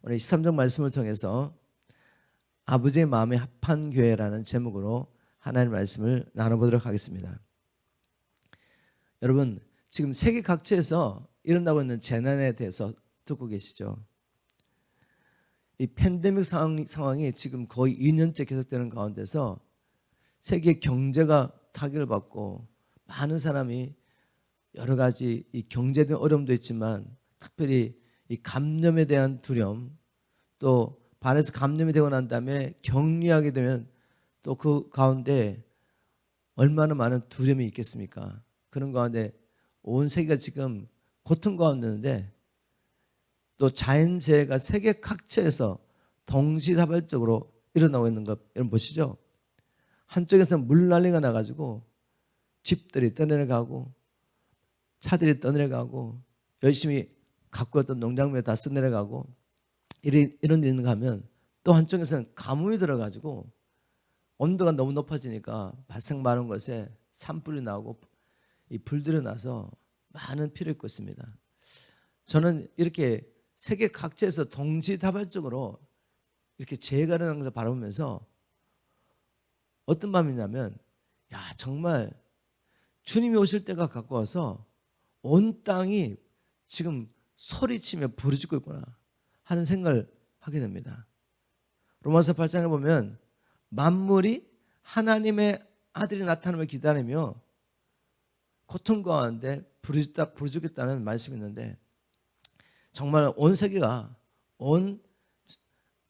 오늘 13장 말씀을 통해서 아버지의 마음에 합한 교회라는 제목으로 하나님의 말씀을 나눠보도록 하겠습니다. 여러분, 지금 세계 각지에서 일어나고 있는 재난에 대해서 듣고 계시죠? 이 팬데믹 상황이 지금 거의 2년째 계속되는 가운데서 세계 경제가 타격을 받고 많은 사람이 여러 가지 이 경제적인 어려움도 있지만 특별히 이 감염에 대한 두려움, 또 반에서 감염이 되고 난 다음에 격리하게 되면 또 그 가운데 얼마나 많은 두려움이 있겠습니까? 그런 가운데 온 세계가 지금 고통 가운데 있는데 또 자연재해가 세계 각지에서 동시다발적으로 일어나고 있는 것 여러분 보시죠. 한쪽에서 물난리가 나가지고 집들이 떠내려가고 차들이 떠내려가고 열심히 갖고 왔던 농작물이 다 써내려가고 이런 일이 있는가 하면 또 한쪽에서는 가뭄이 들어가지고 온도가 너무 높아지니까 바싹 마른 것에 산불이 나고 이 불들이 나서 많은 피해를 입고 있습니다. 저는 이렇게 세계 각지에서 동시다발적으로 이렇게 재해가 일어나는 것을 바라보면서 어떤 마음이냐면 정말 주님이 오실 때가 가까워서 온 땅이 지금 소리치며 부르짖고 있구나 하는 생각을 하게 됩니다. 로마서 8장에 보면 만물이 하나님의 아들이 나타남을 기다리며 고통 가운데 부르짖겠다는 말씀이 있는데 정말 온 세계가 온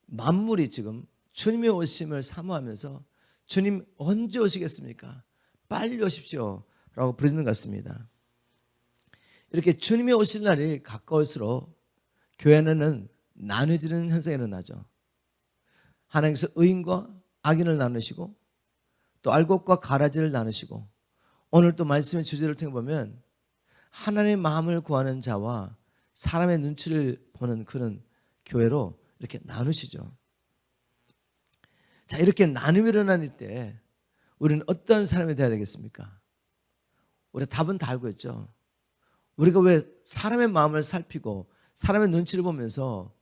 만물이 지금 주님의 오심을 사모하면서 주님 언제 오시겠습니까? 빨리 오십시오 라고 부르짖는 것 같습니다. 이렇게 주님이 오실 날이 가까울수록 교회는 나눠지는 현상이 일어나죠. 하나님께서 의인과 악인을 나누시고 또 알곡과 가라지를 나누시고 오늘 또 말씀의 주제를 통해 보면 하나님의 마음을 구하는 자와 사람의 눈치를 보는 그런 교회로 이렇게 나누시죠. 자, 이렇게 나눔이 일어나는 때 우리는 어떤 사람이 되어야 되겠습니까? 우리가 답은 다 알고 있죠. 우리가 왜 사람의 마음을 살피고 사람의 눈치를 보면서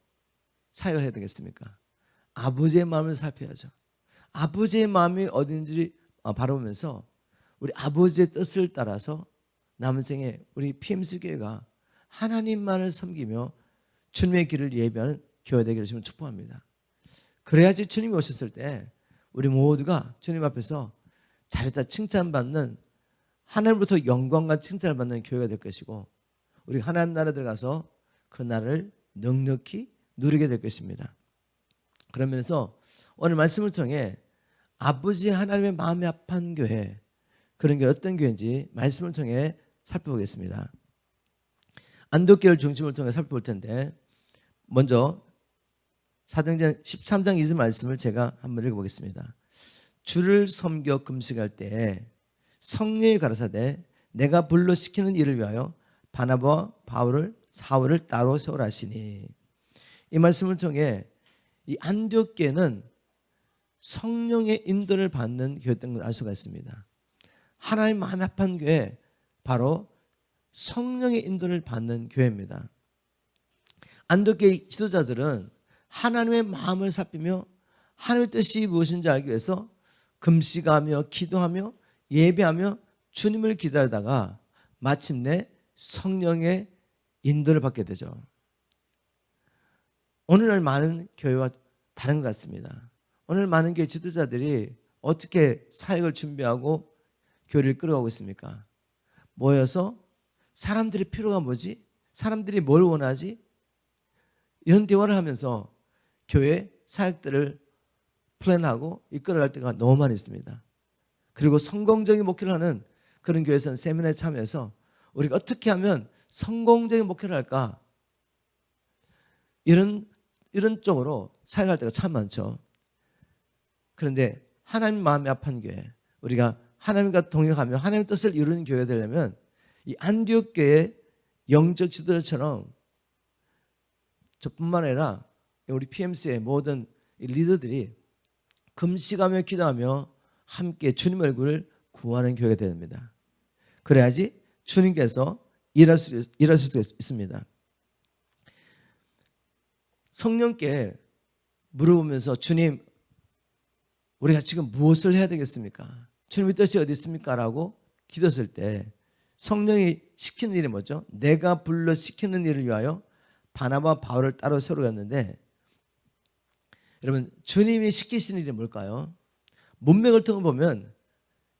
사역을 해야 되겠습니까? 아버지의 마음을 살펴야죠. 아버지의 마음이 어딘지 바라보면서 우리 아버지의 뜻을 따라서 남은 생에 우리 PMC 교회가 하나님만을 섬기며 주님의 길을 예비하는 교회 되기를 주님 축복합니다. 그래야지 주님이 오셨을 때 우리 모두가 주님 앞에서 잘했다 칭찬받는 하나님으로부터 영광과 칭찬을 받는 교회가 될 것이고 우리 하나님 나라에 들어가서 그 나라를 넉넉히 누리게 될 것입니다. 그러면서 오늘 말씀을 통해 아버지 하나님의 마음에 합한 교회, 그런 게 어떤 교회인지 말씀을 통해 살펴보겠습니다. 안독교를 중심으로 통해 살펴볼 텐데 먼저 사도행전 13장 2절 말씀을 제가 한번 읽어보겠습니다. 주를 섬겨 금식할 때에 성령이 가라사대 내가 불러 시키는 일을 위하여 바나바와 바울을 사울을 따로 세우라 하시니, 이 말씀을 통해 이 안디옥교회는 성령의 인도를 받는 교회였던 걸 알 수가 있습니다. 하나님 마음에 합한 교회, 바로 성령의 인도를 받는 교회입니다. 안디옥교회 지도자들은 하나님의 마음을 살피며 하나님의 뜻이 무엇인지 알기 위해서 금식하며 기도하며 예배하며 주님을 기다리다가 마침내 성령의 인도를 받게 되죠. 오늘날 많은 교회와 다른 것 같습니다. 오늘 많은 교회 지도자들이 어떻게 사역을 준비하고 교회를 끌어가고 있습니까? 모여서 사람들의 필요가 뭐지? 사람들이 뭘 원하지? 이런 대화를 하면서 교회 사역들을 플랜하고 이끌어갈 때가 너무 많이 있습니다. 그리고 성공적인 목회를 하는 그런 교회에서는 세미나에 참여해서 우리가 어떻게 하면 성공적인 목회를 할까? 이런 쪽으로 사역할 때가 참 많죠. 그런데 하나님 마음에 합한 교회, 우리가 하나님과 동행하며 하나님의 뜻을 이루는 교회가 되려면 이 안디옥 교회의 영적 지도자처럼 저뿐만 아니라 우리 PMC의 모든 리더들이 금식하며 기도하며 함께 주님 얼굴을 구하는 교회가 됩니다. 그래야지 주님께서 일하실 수 있습니다. 성령께 물어보면서 주님, 우리가 지금 무엇을 해야 되겠습니까? 주님의 뜻이 어디 있습니까? 라고 기도했을 때 성령이 시키는 일이 뭐죠? 내가 불러 시키는 일을 위하여 바나바 바울을 따로 세우였는데, 여러분 주님이 시키시는 일이 뭘까요? 문맥을 통해 보면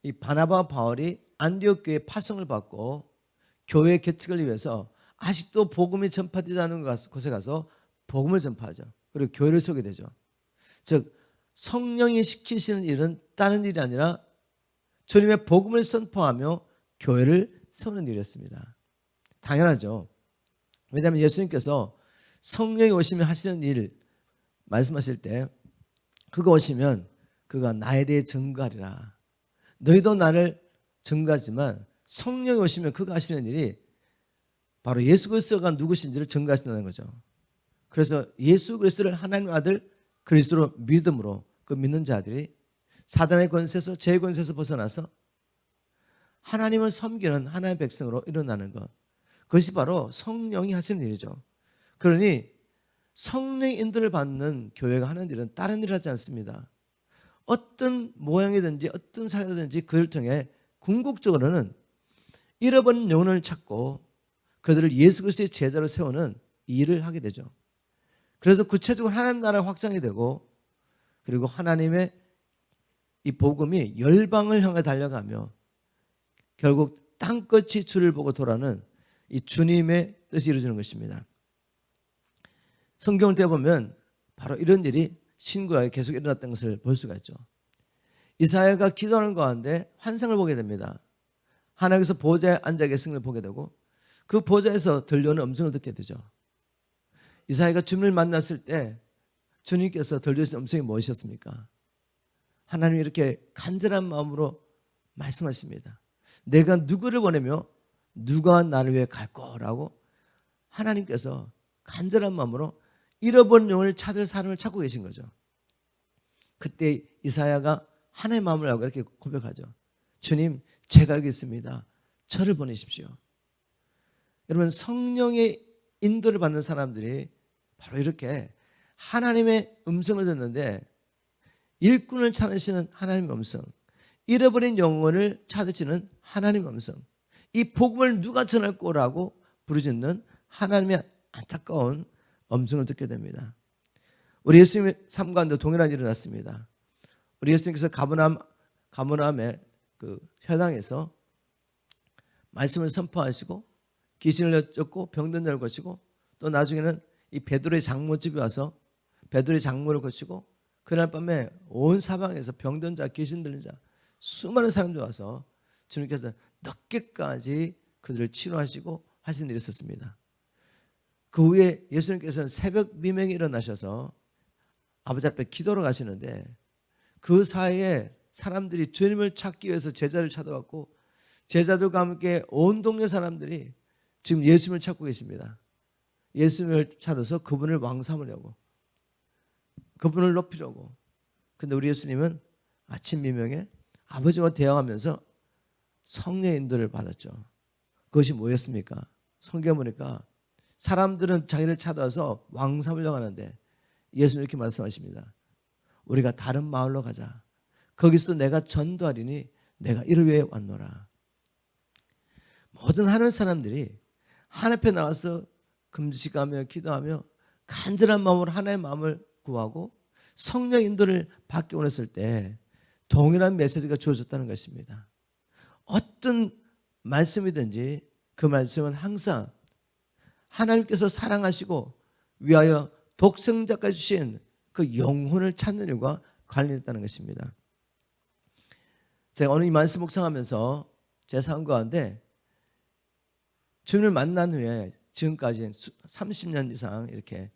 이 바나바 바울이 안디옥 교회 파송을 받고 교회 개척을 위해서 아직도 복음이 전파되지 않은 곳에 가서 복음을 전파하죠. 그리고 교회를 세우게 되죠. 즉 성령이 시키시는 일은 다른 일이 아니라 주님의 복음을 선포하며 교회를 세우는 일이었습니다. 당연하죠. 왜냐하면 예수님께서 성령이 오시면 하시는 일 말씀하실 때, 그가 오시면 그가 나에 대해 증거하리라. 너희도 나를 증거하지만 성령이 오시면 그가 하시는 일이 바로 예수 그리스도가 누구신지를 증거하신다는 거죠. 그래서 예수 그리스도를 하나님의 아들 그리스도로 믿음으로 그 믿는 자들이 사단의 권세에서 죄의 권세에서 벗어나서 하나님을 섬기는 하나님의 백성으로 일어나는 것, 그것이 바로 성령이 하시는 일이죠. 그러니 성령의 인도를 받는 교회가 하는 일은 다른 일을 하지 않습니다. 어떤 모양이든지 어떤 사회든지 그를 통해 궁극적으로는 잃어버린 영혼을 찾고 그들을 예수 그리스도의 제자로 세우는 일을 하게 되죠. 그래서 구체적으로 하나님 나라가 확장이 되고, 그리고 하나님의 이 복음이 열방을 향해 달려가며 결국 땅끝이 주를 보고 돌아는 이 주님의 뜻이 이루어지는 것입니다. 성경을 떼보면 바로 이런 일이 신구약에 계속 일어났던 것을 볼 수가 있죠. 이사야가 기도하는 가운데 환상을 보게 됩니다. 하나님께서 보좌에 앉아 계신 걸 보게 되고 그 보좌에서 들려오는 음성을 듣게 되죠. 이사야가 주님을 만났을 때 주님께서 들려주신 음성이 무엇이었습니까? 하나님이 이렇게 간절한 마음으로 말씀하십니다. 내가 누구를 보내며 누가 나를 위해 갈 거라고 하나님께서 간절한 마음으로 잃어버린 영혼을 찾을 사람을 찾고 계신 거죠. 그때 이사야가 하나님의 마음을 알고 이렇게 고백하죠. 주님, 제가 여기 있습니다. 저를 보내십시오. 여러분, 성령의 인도를 받는 사람들이 바로 이렇게 하나님의 음성을 듣는데, 일꾼을 찾으시는 하나님의 음성, 잃어버린 영혼을 찾으시는 하나님의 음성, 이 복음을 누가 전할 거라고 부르짖는 하나님의 안타까운 음성을 듣게 됩니다. 우리 예수님의 삶 가운데 동일한 일이 일어났습니다. 우리 예수님께서 가버나움의 그 회당에서 말씀을 선포하시고 귀신을 쫓고 병든 자를 고치고, 또 나중에는 이 베드로의 장모집에 와서 베드로의 장모를 고치고, 그날 밤에 온 사방에서 병든 자, 귀신 들린 자 수많은 사람들이 와서 주님께서 늦게까지 그들을 치료하시고 하신 일이 있었습니다. 그 후에 예수님께서는 새벽 미명에 일어나셔서 아버지 앞에 기도를 가시는데, 그 사이에 사람들이 주님을 찾기 위해서 제자를 찾아왔고, 제자들과 함께 온 동네 사람들이 지금 예수님을 찾고 계십니다. 예수님을 찾아서 그분을 왕삼으려고, 그분을 높이려고. 근데 우리 예수님은 아침 미명에 아버지와 대화하면서 성령의 인도를 받았죠. 그것이 뭐였습니까? 성경 보니까 사람들은 자기를 찾아와서 왕삼으려고 하는데 예수님 이렇게 말씀하십니다. 우리가 다른 마을로 가자. 거기서도 내가 전도하리니 내가 이를 위해 왔노라. 모든 하늘 사람들이 하나님 앞에 나와서 금식하며 기도하며 간절한 마음으로 하나님의 마음을 구하고 성령 인도를 받기 원했을 때 동일한 메시지가 주어졌다는 것입니다. 어떤 말씀이든지 그 말씀은 항상 하나님께서 사랑하시고 위하여 독생자까지 주신 그 영혼을 찾는 일과 관련했다는 것입니다. 제가 오늘 이 말씀 묵상하면서 제 삶 가운데 주님을 만난 후에 지금까지 30년 이상 이렇게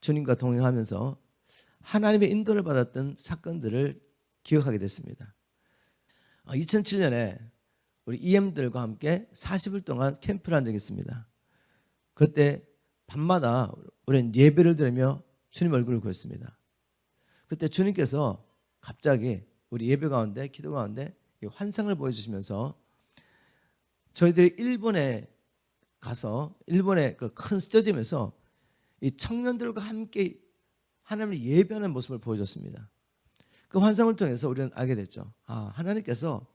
주님과 동행하면서 하나님의 인도를 받았던 사건들을 기억하게 됐습니다. 2007년에 우리 EM들과 함께 40일 동안 캠프를 한 적이 있습니다. 그때 밤마다 우리는 예배를 드리며 주님 얼굴을 보였습니다. 그때 주님께서 갑자기 우리 예배 가운데, 기도 가운데 환상을 보여주시면서 저희들이 일본에 가서 일본의 그 큰 스타디움에서 이 청년들과 함께 하나님을 예배하는 모습을 보여줬습니다. 그 환상을 통해서 우리는 알게 됐죠. 하나님께서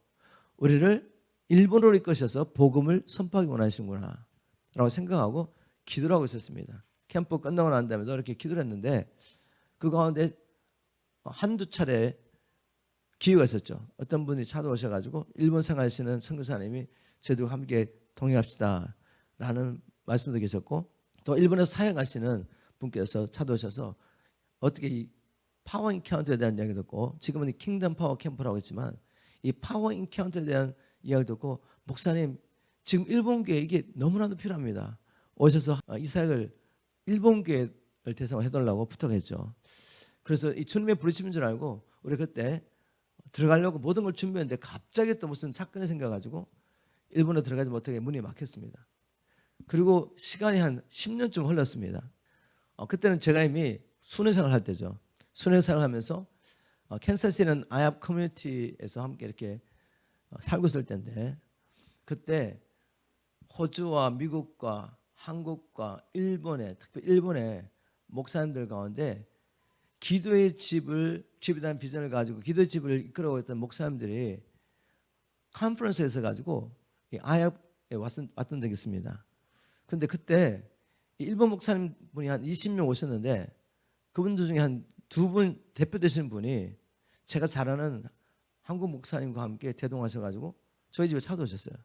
우리를 일본으로 이끄셔서 복음을 선포하기 원하시는구나 라고 생각하고 기도를 하고 있었습니다. 캠프 끝나고 난 다음에도 이렇게 기도를 했는데 그 가운데 한두 차례 기회가 있었죠. 어떤 분이 찾아오셔가지고 일본 생활하시는 선교사님이 저희들과 함께 동행합시다 라는 말씀도 계셨고, 또 일본에서 사역하시는 분께서 찾아오셔서 어떻게 이 파워 인카운트에 대한 이야기 듣고, 지금은 이 킹덤 파워 캠프라고 했지만 이 파워 인카운트에 대한 이야기를 듣고, 목사님 지금 일본 교회 이게 너무나도 필요합니다. 오셔서 이 사역을 일본 교회를 대상으로 해달라고 부탁했죠. 그래서 이 주님의 부르심인 줄 알고 우리 그때 들어가려고 모든 걸 준비했는데 갑자기 또 무슨 사건이 생겨가지고 일본에 들어가지 못하게 문이 막혔습니다. 그리고 시간이 한 10년쯤 흘렀습니다. 그때는 제가 이미 순회생활 할 때죠. 순회생활 하면서 캔사스시티는 아랍 커뮤니티에서 함께 이렇게 살고 있을 때인데, 그때 호주와 미국과 한국과 일본의, 특히 일본의 목사님들 가운데 기도의 집에 대한 비전을 가지고 기도의 집을 이끌어오던 목사님들이 컨퍼런스에서 가지고 아랍에 왔던 적이 있습니다. 그런데 그때 일본 목사님 분이 한 20명 오셨는데, 그분들 중에 한 2분 대표되시는 분이 제가 잘 아는 한국 목사님과 함께 대동하셔가지고 저희 집에 찾아오셨어요.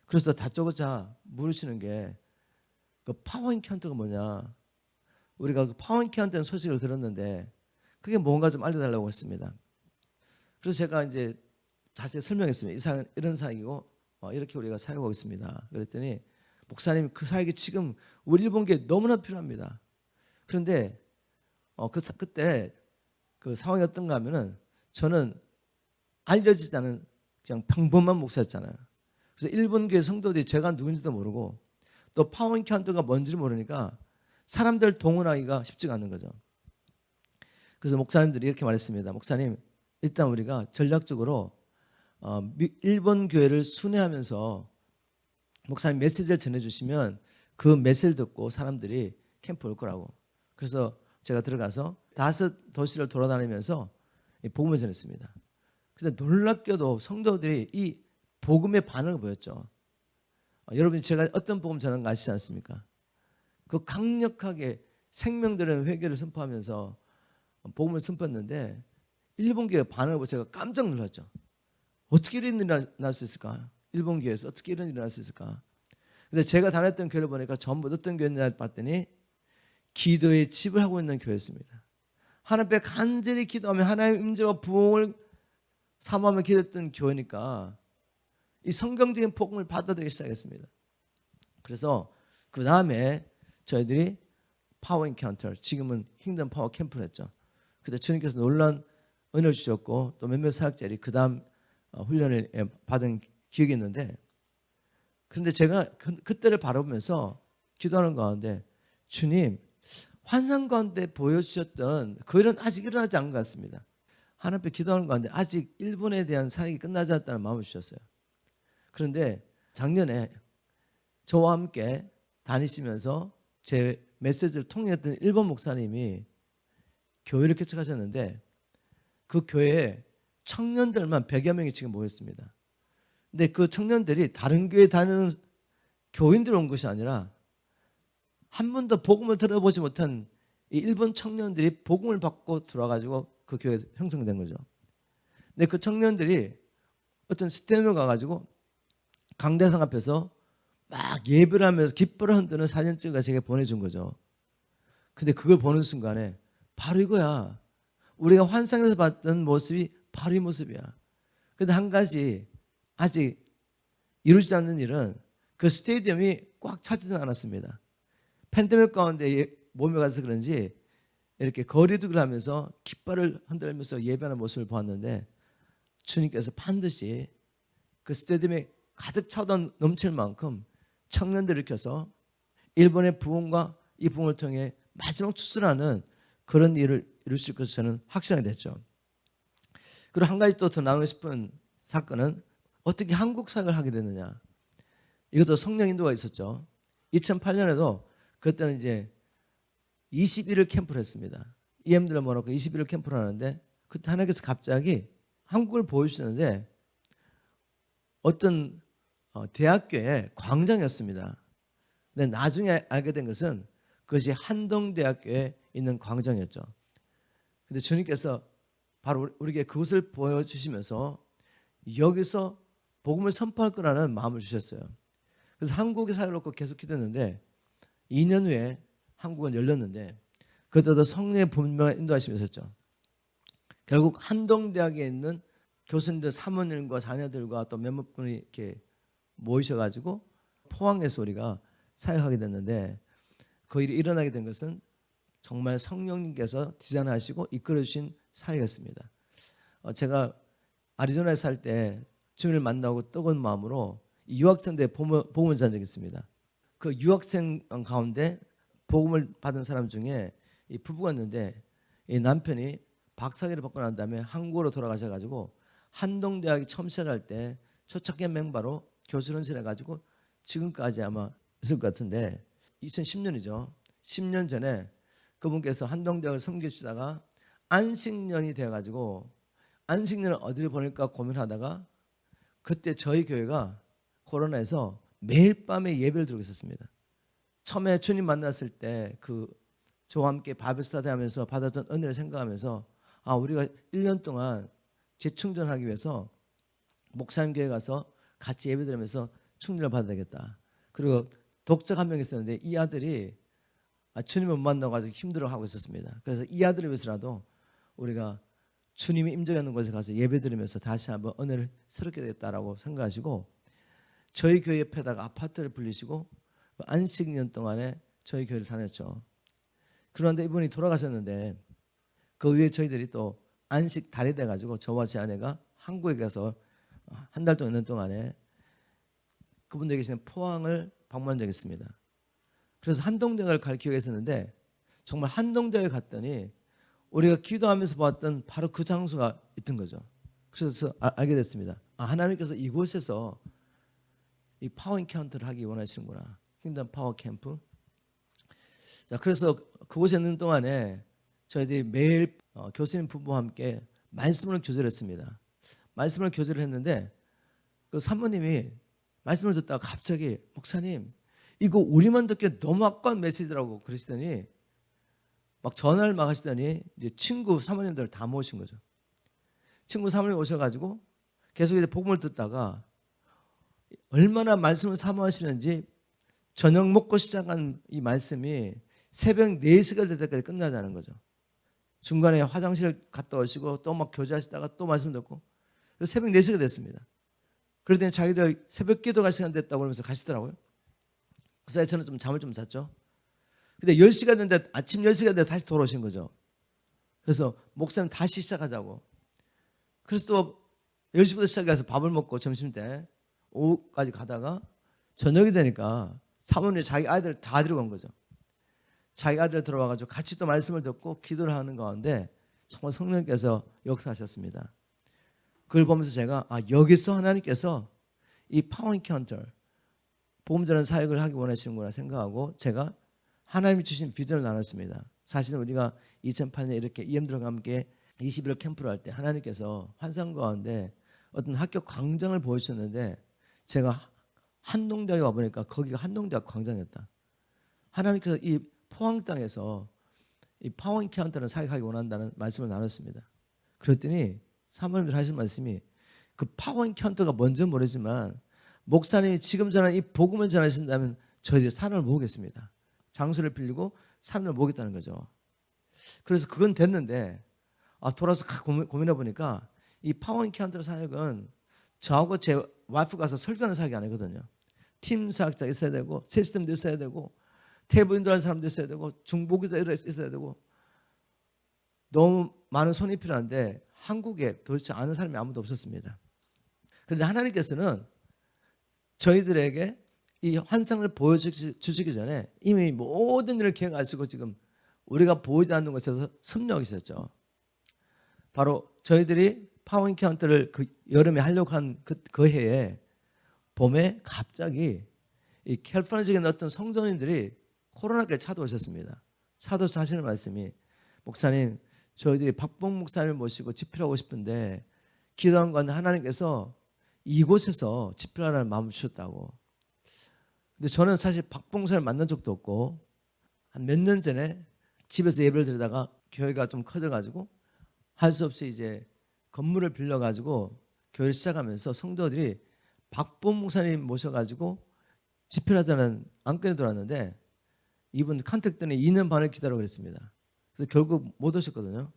그래서 다짜고짜 물으시는 게, 그 파워 인카운트가 뭐냐, 우리가 그 파워 인카운트라는 소식을 들었는데 그게 뭔가 좀 알려달라고 했습니다. 그래서 제가 이제 자세히 설명했습니다. 이런 사역이고 이렇게 우리가 사역하고 있습니다. 그랬더니 목사님, 그 사역이 지금 우리 일본교회에 너무나 필요합니다. 그런데 그때 그 상황이 어떤가 하면은, 저는 알려지지 않은 그냥 평범한 목사였잖아요. 그래서 일본 교회 성도들이 제가 누군지도 모르고 또 파워 인카운트가 뭔지를 모르니까 사람들 동원하기가 쉽지가 않는 거죠. 그래서 목사님들이 이렇게 말했습니다. 목사님, 일단 우리가 전략적으로 일본 교회를 순회하면서 목사님 메시지를 전해주시면 그 메시지를 듣고 사람들이 캠프 올 거라고. 그래서 제가 들어가서 5도시를 돌아다니면서 복음을 전했습니다. 근데 놀랍게도 성도들이 이 복음의 반응을 보였죠. 여러분이 제가 어떤 복음 전하는 거 아시지 않습니까? 그 강력하게 생명들의 회개를 선포하면서 복음을 선포했는데 일본 교회 반응을 보고 제가 깜짝 놀랐죠. 어떻게 이런 일이 날 수 있을까? 일본 교회에서 어떻게 이런 일이 날 수 있을까? 근데 제가 다녔던 교회를 보니까 전부 어떤 교회냐 봤더니 기도의 집을 하고 있는 교회였습니다. 하나님 앞에 간절히 기도하며 하나님의 임재와 부흥을 사모하며 기도했던 교회니까 이 성경적인 복음을 받아들이기 시작했습니다. 그래서 그 다음에 저희들이 파워 인카운터, 지금은 킹덤 파워 캠프를 했죠. 그때 주님께서 놀라운 은혜를 주셨고 또 몇몇 사역자들이 그 다음 훈련을 받은 기억이 있는데, 그런데 제가 그때를 바라보면서 기도하는 가운데, 주님, 환상 가운데 보여주셨던 그 일은 아직 일어나지 않은 것 같습니다. 하나님 앞에 기도하는 가운데 아직 일본에 대한 사역이 끝나지 않았다는 마음을 주셨어요. 그런데 작년에 저와 함께 다니시면서 제 메시지를 통했던 일본 목사님이 교회를 개척하셨는데 그 교회에 청년들만 100여 명이 지금 모였습니다. 근데 그 청년들이 다른 교회 다니는 교인들 온 것이 아니라 한 번도 복음을 들어보지 못한 이 일본 청년들이 복음을 받고 들어와가지고 그 교회 형성된 거죠. 근데 그 청년들이 어떤 스테디움에 가가지고 강대상 앞에서 막 예배를 하면서 깃발을 흔드는 사진 찍어 제게 보내준 거죠. 근데 그걸 보는 순간에 바로 이거야. 우리가 환상에서 봤던 모습이 바로 이 모습이야. 근데 한 가지 아직 이루지 않는 일은 그 스테디움이 꽉 차지는 않았습니다. 팬데믹 가운데 몸에 가서 그런지 이렇게 거리두기를 하면서 깃발을 흔들면서 예배하는 모습을 보았는데, 주님께서 반드시 그 스테디움에 가득 차던 넘칠 만큼 청년들을 일으켜서 일본의 부흥과 이 부흥을 통해 마지막 추수라는 그런 일을 이루실 것을 저는 확신하게 됐죠. 그리고 한 가지 또 더 나누고 싶은 사건은 어떻게 한국 사역을 하게 됐느냐. 이것도 성령 인도가 있었죠. 2008년에도 그때는 이제 21일 캠프를 했습니다. EM들을 모아놓고 21일 캠프를 하는데 그때 하나님께서 갑자기 한국을 보여주시는데 어떤 대학교의 광장이었습니다. 근데 나중에 알게 된 것은 그것이 한동대학교에 있는 광장이었죠. 근데 주님께서 바로 우리에게 그것을 보여주시면서 여기서 복음을 선포할 거라는 마음을 주셨어요. 그래서 한국에 살려놓고 계속 기도했는데 2년 후에 한국은 열렸는데 그때도 성령의 분명한 인도하심이 있었죠. 결국 한동대학에 있는 교수님들 사모님과 자녀들과 또 몇몇 분이 이렇게 모이셔가지고 포항에서 우리가 사역하게 됐는데 그 일이 일어나게 된 것은 정말 성령님께서 디자인하시고 이끌어주신 사역이었습니다. 제가 아리조나에 살 때 주님을 만나고 뜨거운 마음으로 유학생들 복음을 전한 적이 있습니다. 그 유학생 가운데 복음을 받은 사람 중에 이 부부가 있는데 이 남편이 박사학위를 받고 난 다음에 한국으로 돌아가셔가지고 한동대학이 처음 시작할 때 초창기 멤버로 교수연수를 해가지고 지금까지 아마 있을 것 같은데 2010년이죠. 10년 전에 그분께서 한동대학을 섬기시다가 안식년이 되어가지고 안식년을 어디를 보낼까 고민하다가 그때 저희 교회가 코로나에서 매일 밤에 예배를 드리고 있었습니다. 처음에 주님 만났을 때 저와 함께 바이블 스터디 하면서 받았던 은혜를 생각하면서 우리가 1년 동안 재충전하기 위해서 목사님 교회 가서 같이 예배 드리면서 충전을 받아야 되겠다. 그리고 독자가 한 명 있었는데 이 아들이 주님을 못 만나가지고 힘들어하고 있었습니다. 그래서 이 아들을 위해서라도 우리가 주님이 임재하는 곳에 가서 예배 드리면서 다시 한번 은혜를 새롭게 되겠다라고 생각하시고 저희 교회 옆에다가 아파트를 불리시고 안식년 동안에 저희 교회를 다녔죠. 그런데 이분이 돌아가셨는데 그 위에 저희들이 또 안식 달이 돼가지고 저와 제 아내가 한국에 가서 한 달 동안 있는 동안에 그분들 계시는 포항을 방문한 적이 있습니다. 그래서 한동대학을 갈 기회가 있었는데 정말 한동대학에 갔더니 우리가 기도하면서 보았던 바로 그 장소가 있던 거죠. 그래서 알게 됐습니다. 하나님께서 이곳에서 이 파워 인카운트를 하기 원하시는구나. 킹덤 파워 캠프. 자, 그래서 그곳에 있는 동안에 저희들이 매일 교수님 부부와 함께 말씀을 교제했습니다. 말씀을 교제를 했는데 그 사모님이 말씀을 듣다가 갑자기 목사님 이거 우리만 듣기에 너무 아까운 메시지라고 그러시더니 막 전화를 막 하시더니 이제 친구 사모님들 다 모으신 거죠. 친구 사모님 오셔가지고 계속 이제 복음을 듣다가 얼마나 말씀을 사모하시는지 저녁 먹고 시작한 이 말씀이 새벽 4시가 될 때까지 끝나자는 거죠. 중간에 화장실 갔다 오시고 또 막 교제하시다가 또 말씀 듣고 새벽 4시가 됐습니다. 그러더니 자기들 새벽 기도가 시간 됐다고 그러면서 가시더라고요. 그 사이에 저는 좀 잠을 좀 잤죠. 근데 10시가 됐는데 아침 10시가 됐는데 다시 돌아오신 거죠. 그래서 목사님 다시 시작하자고. 그래서 또 10시부터 시작해서 밥을 먹고 점심때 오후까지 가다가 저녁이 되니까 사모님이 자기 아이들 다 데리고 온 거죠. 자기 아들 들어와가지고 같이 또 말씀을 듣고 기도를 하는 가운데 정말 성령께서 역사하셨습니다. 그걸 보면서 제가 여기서 하나님께서 이 파워 인카운터 복음 전하는 사역을 하기 원하시는구나 생각하고 제가 하나님이 주신 비전을 나눴습니다. 사실은 우리가 2008년에 이렇게 EM들과 함께 21일 캠프를 할 때 하나님께서 환상 가운데 어떤 학교 광장을 보여주셨는데 제가 한동대학에 와보니까 거기가 한동대학 광장이었다. 하나님께서 이 포항 땅에서 이 파워 인카운터를 사역하기 원한다는 말씀을 나눴습니다. 그랬더니 사모님들 하신 말씀이 그 파워 인카운터가 뭔지 모르지만 목사님이 지금 전한 이 복음을 전하신다면 저희들이 산을 모으겠습니다. 장소를 빌리고 산을 모으겠다는 거죠. 그래서 그건 됐는데 돌아서 고민해 보니까 이 파워 인카운터 사역은 저하고 제 와이프 가서 설교하는 사역이 아니거든요. 팀 사역자 있어야 되고 시스템도 있어야 되고 테이블 인도하는 사람도 있어야 되고 중보기도 있어야 되고 너무 많은 손이 필요한데 한국에 도대체 아는 사람이 아무도 없었습니다. 그런데 하나님께서는 저희들에게 이 환상을 보여주시기 전에 이미 모든 일을 계획하시고 지금 우리가 보이지 않는 곳에서 섭렵하셨죠. 바로 저희들이 파워 인카운터를 그 여름에 하려고 한 그 해에 봄에 갑자기 이 캘리포니아 지역에 어떤 성도님들이 코로나까지 찾아오셨습니다. 사도서 하시는 말씀이 목사님 저희들이 박봉 목사님을 모시고 집필하고 싶은데 기도한 건데 하나님께서 이곳에서 집필하라는 마음을 주셨다고. 근데 저는 사실 박봉 목사를 만난 적도 없고 한 몇 년 전에 집에서 예배를 드리다가 교회가 좀 커져가지고 할 수 없이 이제 건물을 빌려가지고 교회를 시작하면서 성도들이 박봉 목사님 모셔가지고 집필하자는 안건이 들어왔는데 이분 컨택 때문에 2년 반을 기다리고 그랬습니다. 그래서 결국 못 오셨거든요.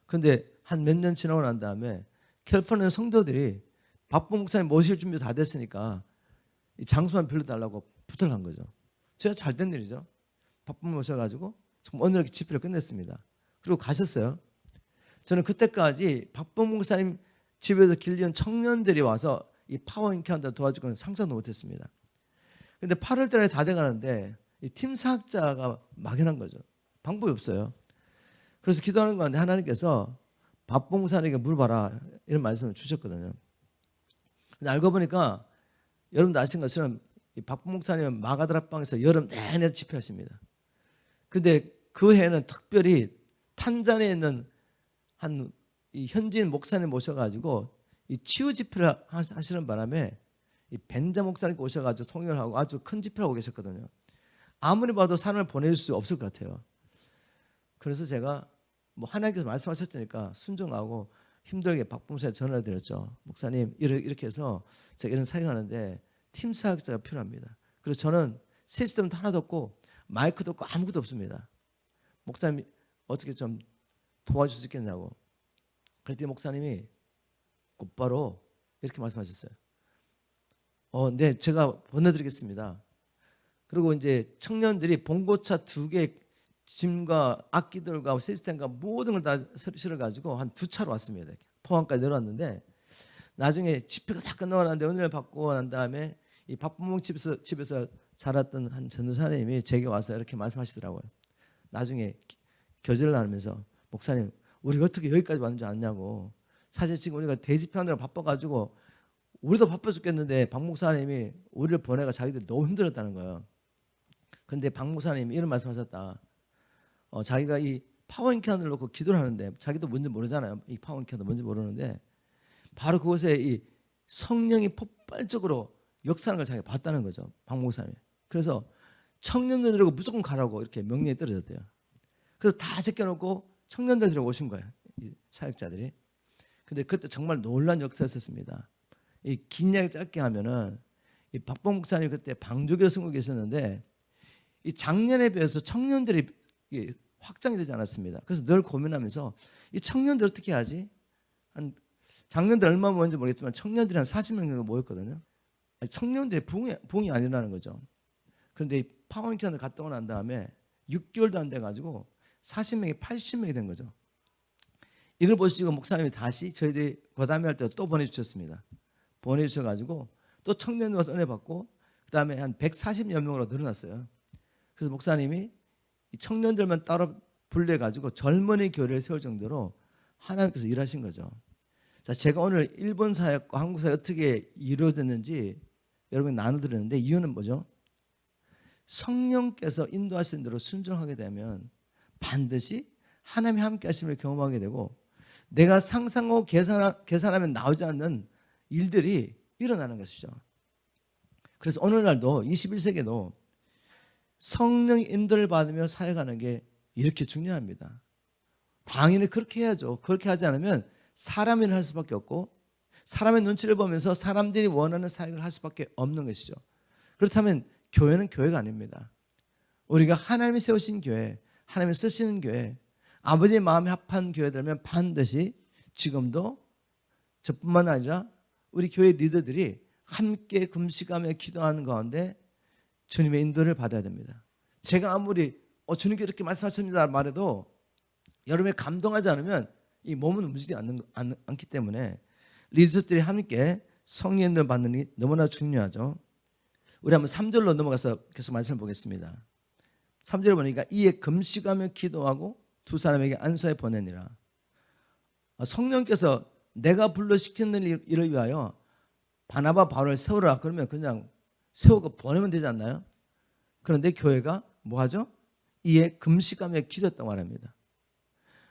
근데 한 몇 년 지나고 난 다음에 캘리포니아 성도들이 박봉 목사님 모실 준비 다 됐으니까 이 장소만 빌려달라고 부탁을 한 거죠. 제가 잘된 일이죠. 박봉 모셔가지고 오늘 이렇게 집회를 끝냈습니다. 그리고 가셨어요. 저는 그때까지 박봉 목사님 집에서 길리온 청년들이 와서 이 파워인카운트 도와주고는 상상도 못했습니다. 근데 8월 달에 다 돼가는데 이 팀 사학자가 막연한 거죠. 방법이 없어요. 그래서 기도하는 가운데 하나님께서 박봉 목사님에게 물어봐라 이런 말씀을 주셨거든요. 근데 알고 보니까 여러분도 아시는 것처럼 이 박봉 목사님은 마가다락방에서 여름 내내 집회하십니다. 근데 그 해에는 특별히 탄자니아에 있는 한 이 현지인 목사님 모셔가지고 이 치유 집회를 하시는 바람에 이 벤자 목사님 오셔가지고 통역을 하고 아주 큰 집회를 하고 계셨거든요. 아무리 봐도 사람을 보낼 수 없을 것 같아요. 그래서 제가 뭐 하나님께서 말씀하셨으니까 순종하고 힘들게 박봉 목사님 전화를 드렸죠. 목사님 이렇게 해서 제가 이런 사역을 하는데 팀 사역자가 필요합니다. 그래서 저는 시스템도 하나도 없고 마이크도 없고 아무것도 없습니다. 목사님 어떻게 좀 도와줄 수 있겠냐고. 그랬더니 목사님이 곧바로 이렇게 말씀하셨어요. 네, 제가 보내드리겠습니다. 그리고 이제 청년들이 봉고차 2개 짐과 악기들과 시스템과 모든 걸 다 실어가지고 한 2차로 왔습니다. 포항까지 내려왔는데 나중에 집회가 다 끝나고 났는데 은혜를 받고 난 다음에 이 박봉목 집에서 자랐던 한 전도사님이 제게 와서 이렇게 말씀하시더라고요. 나중에 교제를 나누면서 목사님 우리가 어떻게 여기까지 왔는지 아냐고. 사실 지금 우리가 대집회하느라 바빠가지고 우리도 바빠 죽겠는데 박 목사님이 우리를 보내가 자기들 너무 힘들었다는 거예요. 그런데 박 목사님이 이런 말씀하셨다. 자기가 이 파워인캔을 놓고 기도를 하는데 자기도 뭔지 모르잖아요. 이 파워인캔도 뭔지 모르는데 바로 그곳에 이 성령이 폭발적으로 역사하는 걸 자기가 봤다는 거죠. 박 목사님이. 그래서 청년들이라고 무조건 가라고 이렇게 명령이 떨어졌대요. 그래서 다 제껴놓고 청년들이 오신 거예요. 이 사역자들이. 근데 그때 정말 놀라운 역사였었습니다. 이 긴 이야기 짧게 하면은 이 박봉 목사님 그때 방주교 선고 계셨는데 이 작년에 비해서 청년들이 확장이 되지 않았습니다. 그래서 늘 고민하면서 이 청년들 어떻게 하지? 한 작년들 얼마 모였는지 모르겠지만 청년들이 한 40명 정도 모였거든요. 청년들이 부흥이 안 일어나는 거죠. 그런데 이 파워인턴을 갔다 오고 난 다음에 6개월도 안 돼가지고 40명이 80명이 된 거죠. 이걸 보시고 목사님이 다시 저희들이 거담회 할 때 또 보내주셨습니다. 보내주셔가지고 또 청년들 와서 은혜 받고 그 다음에 한 140여 명으로 늘어났어요. 그래서 목사님이 이 청년들만 따로 분리해가지고 젊은이 교회를 세울 정도로 하나님께서 일하신 거죠. 자, 제가 오늘 일본 사역과 한국 사역 어떻게 이루어졌는지 여러분이 나눠드렸는데 이유는 뭐죠? 성령께서 인도하시는 대로 순종하게 되면 반드시 하나님이 함께 하심을 경험하게 되고 내가 상상하고 계산하면 나오지 않는 일들이 일어나는 것이죠. 그래서 오늘날도 21세기도 성령의 인도를 받으며 사역하는 게 이렇게 중요합니다. 당연히 그렇게 해야죠. 그렇게 하지 않으면 사람 일을 할 수밖에 없고 사람의 눈치를 보면서 사람들이 원하는 사역을 할 수밖에 없는 것이죠. 그렇다면 교회는 교회가 아닙니다. 우리가 하나님이 세우신 교회, 하나님이 쓰시는 교회, 아버지의 마음에 합한 교회들면 반드시 지금도 저뿐만 아니라 우리 교회 리더들이 함께 금식하며 기도하는 가운데 주님의 인도를 받아야 됩니다. 제가 아무리 주님께 이렇게 말씀하십니다 말해도 여러분이 감동하지 않으면 이 몸은 움직이지 않기 때문에 리더들이 함께 성령을 받는 게 너무나 중요하죠. 우리 한번 3절로 넘어가서 계속 말씀을 보겠습니다. 3절을 보니까 이에 금식하며 기도하고 두 사람에게 안수해 보내니라. 성령께서 내가 불러 시키는 일을 위하여 바나바 바울을 세우라 그러면 그냥 세우고 보내면 되지 않나요? 그런데 교회가 뭐 하죠? 이에 금식하며 기도했다고 말합니다.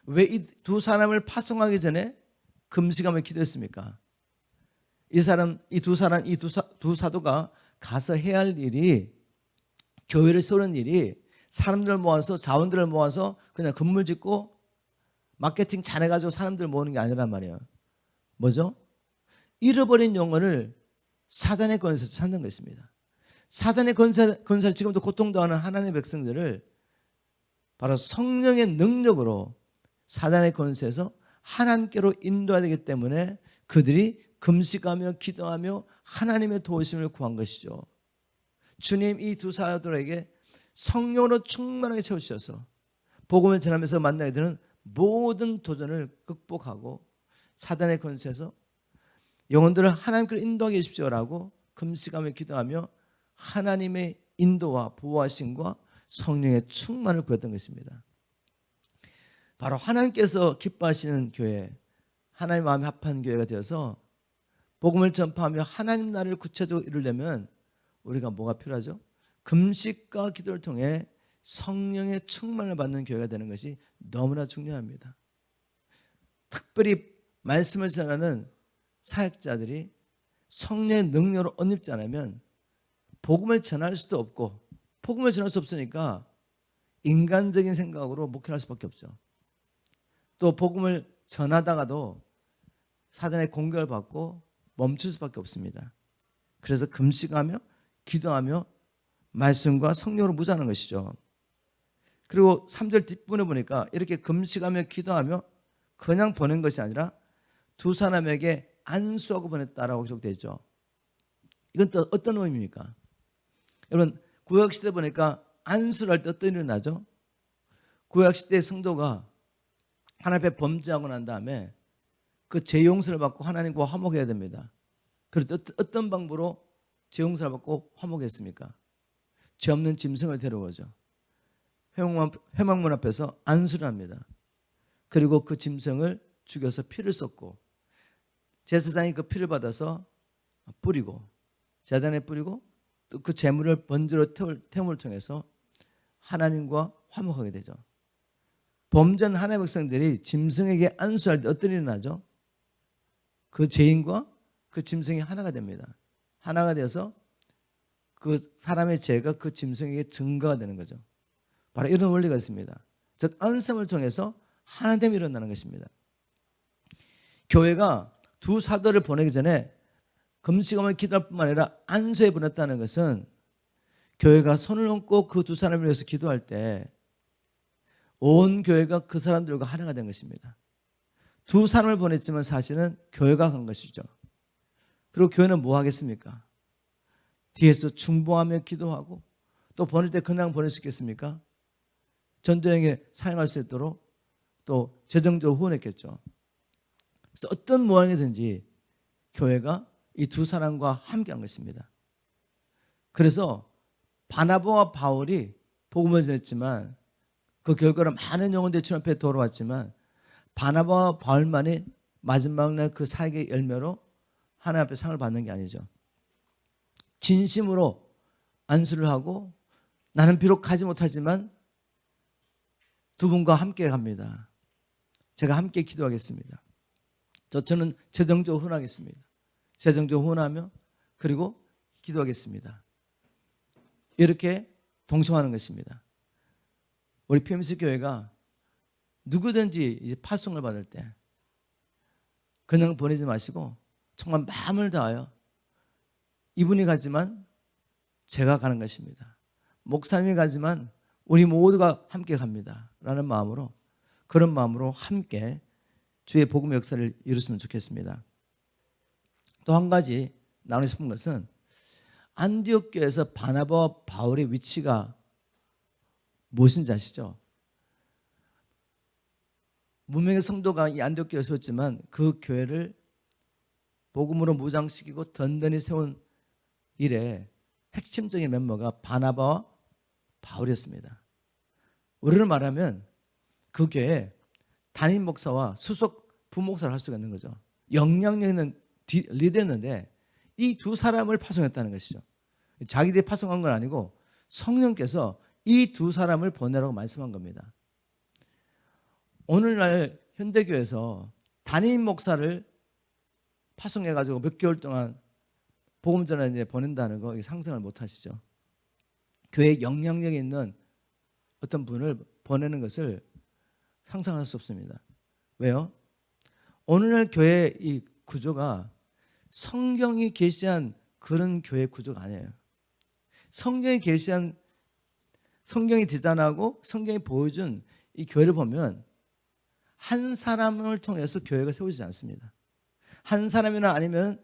왜 이 두 사람을 파송하기 전에 금식하며 기도했습니까? 이 두 사도가 가서 해야 할 일이, 교회를 세우는 일이 사람들을 모아서, 자원들을 모아서 그냥 건물 짓고 마케팅 잘해가지고 사람들 모으는 게 아니란 말이에요. 뭐죠? 잃어버린 영혼을 사단의 권세에서 찾는 것입니다. 사단의 권세를 지금도 고통당하는 하나님의 백성들을 바로 성령의 능력으로 사단의 권세에서 하나님께로 인도해야 되기 때문에 그들이 금식하며 기도하며 하나님의 도우심을 구한 것이죠. 주님 이 두 사도에게 성령으로 충만하게 채우셔서 복음을 전하면서 만나게 되는 모든 도전을 극복하고 사단의 권세에서 영혼들을 하나님께로 인도하게 해주십시오라고 금식하며 기도하며 하나님의 인도와 보호하심과 성령의 충만을 구했던 것입니다. 바로 하나님께서 기뻐하시는 교회, 하나님 마음에 합한 교회가 되어서 복음을 전파하며 하나님 나라를 구체적으로 이루려면 우리가 뭐가 필요하죠? 금식과 기도를 통해 성령의 충만을 받는 교회가 되는 것이 너무나 중요합니다. 특별히 말씀을 전하는 사역자들이 성령의 능력으로 언입지 않으면 복음을 전할 수도 없고, 복음을 전할 수 없으니까 인간적인 생각으로 목회할 수밖에 없죠. 또 복음을 전하다가도 사단의 공격을 받고 멈출 수밖에 없습니다. 그래서 금식하며 기도하며 말씀과 성령으로 무장하는 것이죠. 그리고 3절 뒷부분에 보니까 이렇게 금식하며 기도하며 그냥 보낸 것이 아니라 두 사람에게 안수하고 보냈다라고 기록되어 있죠. 이건 또 어떤 의미입니까? 여러분, 구약시대 보니까 안수를 할 때 어떤 일이 나죠? 구약시대 성도가 하나님 앞에 범죄하고 난 다음에 그 죄 용서를 받고 하나님과 화목해야 됩니다. 그래서 어떤 방법으로 죄 용서를 받고 화목했습니까? 죄 없는 짐승을 데려오죠. 회막문 앞에서 안수를 합니다. 그리고 그 짐승을 죽여서 피를 쏟고 제사장이 그 피를 받아서 뿌리고 제단에 뿌리고 또 그 제물을 번제로 태움을 통해서 하나님과 화목하게 되죠. 범죄한 하나님의 백성들이 짐승에게 안수할 때 어떤 일이 나죠? 그 죄인과 그 짐승이 하나가 됩니다. 하나가 되어서 그 사람의 죄가 그 짐승에게 증거가 되는 거죠. 바로 이런 원리가 있습니다. 즉 안수를 통해서 하나됨이 일어나는 것입니다. 교회가 두 사도를 보내기 전에 금식하며 기도할 뿐만 아니라 안수에 보냈다는 것은 교회가 손을 얹고 그 두 사람을 위해서 기도할 때 온 교회가 그 사람들과 하나가 된 것입니다. 두 사람을 보냈지만 사실은 교회가 간 것이죠. 그리고 교회는 뭐 하겠습니까? 뒤에서 중보하며 기도하고 또 보낼 때 그냥 보낼 수 있겠습니까? 전도행에 사용할 수 있도록 또 재정적으로 후원했겠죠. 그래서 어떤 모양이든지 교회가 이 두 사람과 함께한 것입니다. 그래서 바나바와 바울이 복음을 전했지만 그 결과로 많은 영혼들이 주님 앞에 돌아왔지만 바나바와 바울만이 마지막 날 그 사역의 열매로 하나님 앞에 상을 받는 게 아니죠. 진심으로 안수를 하고 나는 비록 가지 못하지만 두 분과 함께 갑니다. 제가 함께 기도하겠습니다. 저는 재정적으로 후원하겠습니다. 재정적으로 후원하며 그리고 기도하겠습니다. 이렇게 동참하는 것입니다. 우리 PMC 교회가 누구든지 이제 파송을 받을 때 그냥 보내지 마시고 정말 마음을 다하여 이분이 가지만 제가 가는 것입니다. 목사님이 가지만 우리 모두가 함께 갑니다. 라는 마음으로, 그런 마음으로 함께 주의 복음의 역사를 이뤘으면 좋겠습니다. 또 한 가지 나누고 싶은 것은 안디옥 교회에서 바나바와 바울의 위치가 무엇인지 아시죠? 무명의 성도가 이 안디옥 교회를 세웠지만 그 교회를 복음으로 무장시키고 든든히 세운 일에 핵심적인 멤버가 바나바와 바울이었습니다. 우리를 말하면 그 교회에 담임 목사와 수석 부목사를 할 수가 있는 거죠. 영향력 있는 리더였는데 이 두 사람을 파송했다는 것이죠. 자기들이 파송한 건 아니고 성령께서 이 두 사람을 보내라고 말씀한 겁니다. 오늘날 현대교회에서 담임 목사를 파송해가지고 몇 개월 동안 복음 전하는 보낸다는 거 상상을 못 하시죠. 교회에 영향력이 있는 어떤 분을 보내는 것을 상상할 수 없습니다. 왜요? 오늘날 교회의 이 구조가 성경이 계시한 그런 교회 구조가 아니에요. 성경이 계시한, 성경이 디자인하고 성경이 보여준 이 교회를 보면 한 사람을 통해서 교회가 세워지지 않습니다. 한 사람이나 아니면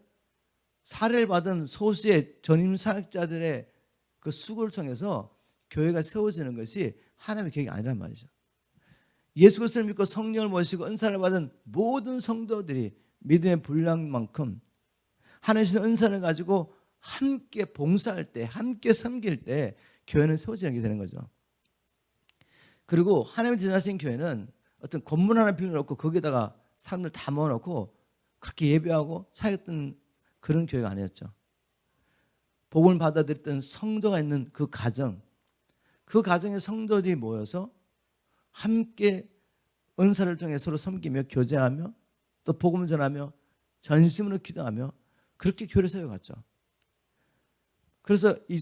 사례를 받은 소수의 전임 사역자들의 그 수고를 통해서 교회가 세워지는 것이 하나님의 계획이 아니란 말이죠. 예수 그리스도를 믿고 성령을 모시고 은사를 받은 모든 성도들이 믿음의 분량만큼 하나님의 은사를 가지고 함께 봉사할 때, 함께 섬길 때 교회는 세워지는 게 되는 거죠. 그리고 하나님의 디자인하신 교회는 어떤 건물 하나 빌려놓고 거기다가 사람들 다 모아놓고 그렇게 예배하고 사역했던 그런 교회가 아니었죠. 복음을 받아들였던 성도가 있는 그 가정, 그 가정의 성도들이 모여서 함께 은사를 통해 서로 섬기며 교제하며 또 복음을 전하며 전심으로 기도하며 그렇게 교회를 세워갔죠. 그래서 이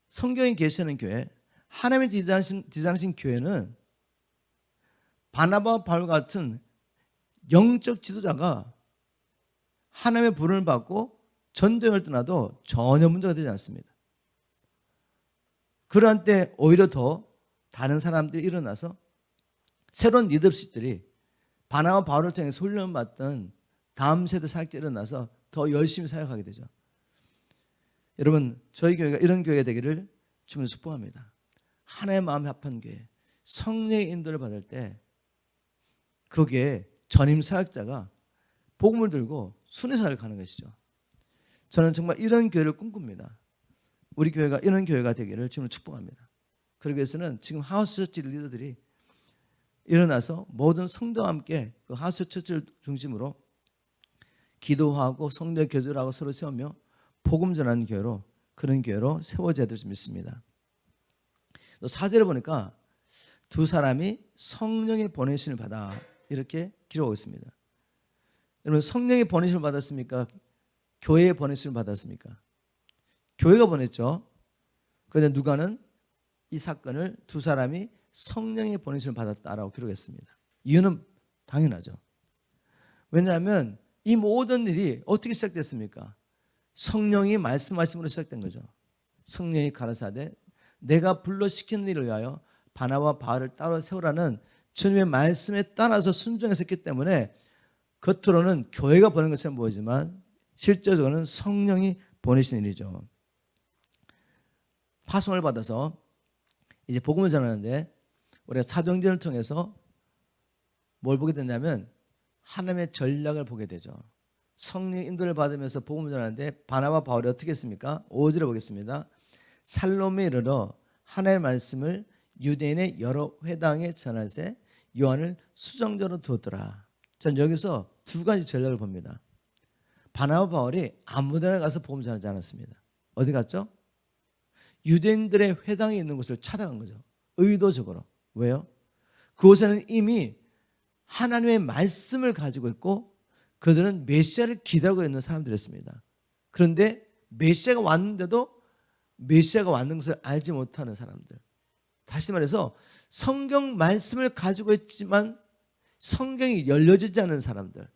성경이 계시는 교회, 하나님의 디자인하신 교회는 바나바와 바울 같은 영적 지도자가 하나님의 부름을 받고 전도행을 떠나도 전혀 문제가 되지 않습니다. 그러한 때 오히려 더 다른 사람들이 일어나서 새로운 리더십들이 바나바 바울을 통해 훈련을 받던 다음 세대 사역자들이 일어나서 더 열심히 사역하게 되죠. 여러분, 저희 교회가 이런 교회가 되기를 주님을 축복합니다. 하나의 마음에 합한 교회, 성령의 인도를 받을 때 거기에 전임 사역자가 복음을 들고 순회사를 가는 것이죠. 저는 정말 이런 교회를 꿈꿉니다. 우리 교회가 이런 교회가 되기를 주님을 축복합니다. 그러기 위해서는 지금 하우스처치 리더들이 일어나서 모든 성도와 함께 그 하우스처치를 중심으로 기도하고 성도의 교제를 하고 서로 세우며 복음 전하는 교회로, 그런 교회로 세워져야 될 줄 믿습니다. 또 4절에 보니까 두 사람이 성령의 보내심을 받아 이렇게 기록하고 있습니다. 여러분, 성령의 보내심을 받았습니까? 교회의 보내심을 받았습니까? 교회가 보냈죠. 그런데 누가는 이 사건을 두 사람이 성령의 보내심을 받았다라고 기록했습니다. 이유는 당연하죠. 왜냐하면 이 모든 일이 어떻게 시작됐습니까? 성령이 말씀하심으로 시작된 거죠. 성령이 가라사대 내가 불러시키는 일을 위하여 바나바와 바울을 따로 세우라는 주님의 말씀에 따라서 순종했었기 때문에 겉으로는 교회가 보낸 것처럼 보이지만 실제적으로는 성령이 보내신 일이죠. 파송을 받아서 이제 복음을 전하는데 우리가 사도행전을 통해서 뭘 보게 되냐면 하나님의 전략을 보게 되죠. 성령의 인도를 받으면서 복음을 전하는데 바나바 바울이 어떻게 했습니까? 5절을 보겠습니다. 살로메에 이르러 하나님의 말씀을 유대인의 여러 회당에 전하세 요한을 수정자로 두었더라. 전 여기서 두 가지 전략을 봅니다. 바나바 바울이 아무 데나 가서 복음 전하지 않았습니다. 어디 갔죠? 유대인들의 회당에 있는 곳을 찾아간 거죠. 의도적으로. 왜요? 그곳에는 이미 하나님의 말씀을 가지고 있고 그들은 메시아를 기다리고 있는 사람들이었습니다. 그런데 메시아가 왔는데도 메시아가 왔는 것을 알지 못하는 사람들. 다시 말해서 성경 말씀을 가지고 있지만 성경이 열려지지 않은 사람들.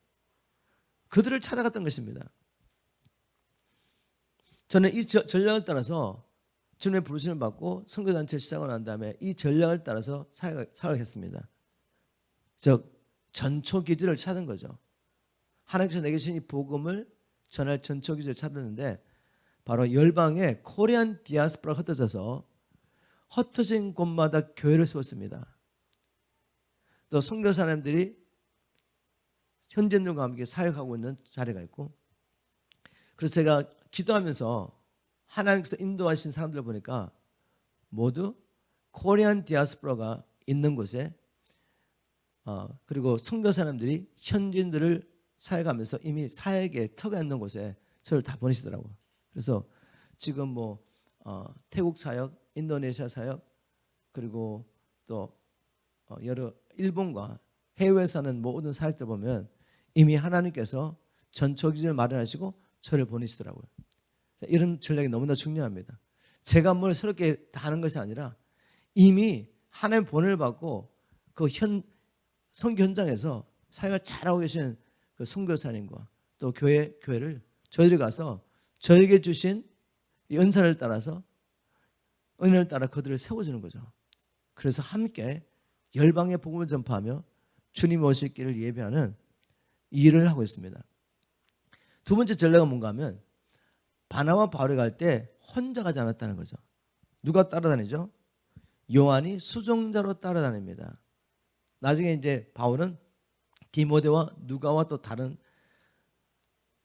그들을 찾아갔던 것입니다. 저는 이 전략을 따라서 주님의 부르심을 받고 선교단체를 시작을 한 다음에 이 전략을 따라서 사역했습니다. 즉 전초기지를 찾은 거죠. 하나님께서 내게 주신 이 복음을 전할 전초기지를 찾았는데 바로 열방에 코리안 디아스포라가 흩어져서 흩어진 곳마다 교회를 세웠습니다. 또 선교사님들이 현지인들과 함께 사역하고 있는 자리가 있고, 그래서 제가 기도하면서 하나님께서 인도하신 사람들을 보니까 모두 코리안 디아스포라가 있는 곳에 그리고 선교사님들이 현지인들을 사역하면서 이미 사역에 터가 있는 곳에 저를 다 보내시더라고요. 그래서 지금 태국 사역, 인도네시아 사역, 그리고 또 여러 일본과 해외에 사는 모든 사역들 보면 이미 하나님께서 전초기준을 마련하시고 저를 보내시더라고요. 이런 전략이 너무나 중요합니다. 제가 뭘 새롭게 다 하는 것이 아니라 이미 하나님 본을 받고 그 선교 현장에서 사역을 잘하고 계신 그 선교사님과 또 교회를 저희들이 가서 저에게 주신 이 은사를 따라서 은혜를 따라 그들을 세워주는 거죠. 그래서 함께 열방의 복음을 전파하며 주님 오실 길을 예배하는 일을 하고 있습니다. 두 번째 전례가 뭔가 하면 바나바 바울이 갈 때 혼자 가지 않았다는 거죠. 누가 따라다니죠? 요한이 수종자로 따라다닙니다. 나중에 이제 바울은 디모데와 누가와 또 다른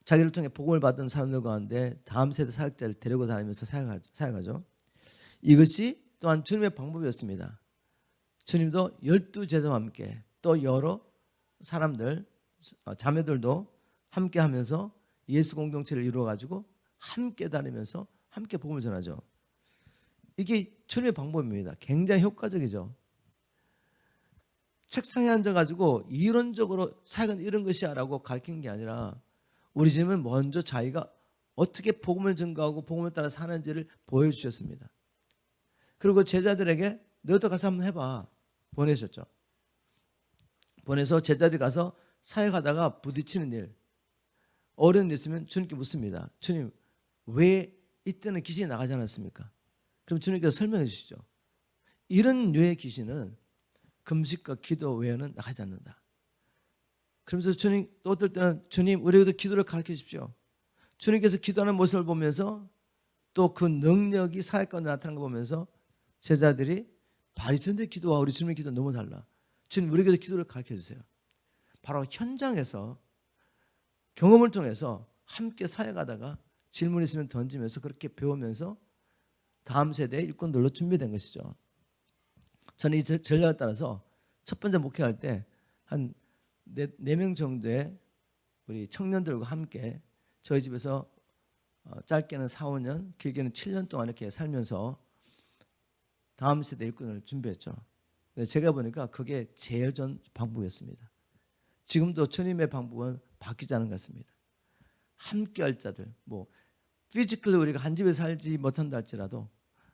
자기를 통해 복음을 받은 사람들 가운데 다음 세대 사역자를 데리고 다니면서 사역하죠. 이것이 또한 주님의 방법이었습니다. 주님도 12제자와 함께 또 여러 사람들, 자매들도 함께 하면서 예수 공동체를 이루어가지고 함께 다니면서 함께 복음을 전하죠. 이게 주님의 방법입니다. 굉장히 효과적이죠. 책상에 앉아가지고 이론적으로 사역은 이런 것이야 라고 가르친 게 아니라 우리 집은 먼저 자기가 어떻게 복음을 증거하고 복음을 따라 사는지를 보여주셨습니다. 그리고 제자들에게 너도 가서 한번 해봐 보내셨죠. 보내서 제자들이 가서 사역하다가 부딪히는 일, 어려운 일 있으면 주님께 묻습니다. 주님, 왜 이때는 귀신이 나가지 않았습니까? 그럼 주님께서 설명해 주시죠. 이런 류의 귀신은 금식과 기도 외에는 나가지 않는다. 그러면서 주님 또 어떨 때는 주님 우리에게도 기도를 가르쳐 주십시오. 주님께서 기도하는 모습을 보면서 또 그 능력이 사역 가운데 나타나는 거 보면서 제자들이 바리새인들의 기도와 우리 주님의 기도는 너무 달라. 주님 우리에게도 기도를 가르쳐 주세요. 바로 현장에서 경험을 통해서 함께 사역하다가 질문 있으면 던지면서 그렇게 배우면서 다음 세대의 일꾼들로 준비된 것이죠. 저는 이 전략에 따라서 첫 번째 목회할 때 한 4명 정도의 우리 청년들과 함께 저희 집에서 짧게는 4, 5년, 길게는 7년 동안 이렇게 살면서 다음 세대 일꾼을 준비했죠. 제가 보니까 그게 제일 전 방법이었습니다. 지금도 주님의 방법은 바뀌지 않은 것 같습니다. 함께 할 자들, 피지컬리 우리가 한 집에 살지 못한다 할지라도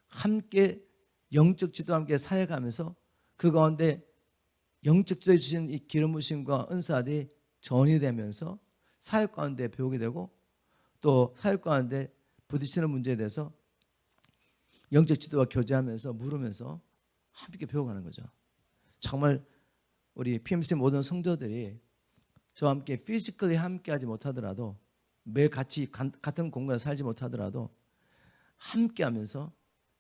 함께 영적 지도와 함께 사역하면서 그 가운데 영적 지도해 주신 이 기름 부으심과 은사들이 전이되면서 사역 가운데 배우게 되고 또 사역 가운데 부딪히는 문제에 대해서 영적 지도와 교제하면서 물으면서 함께 배워가는 거죠. 정말 우리 PMC 모든 성도들이 저와 함께 피지컬리 함께 하지 못하더라도 매일 같이 같은 공간에 살지 못하더라도 함께 하면서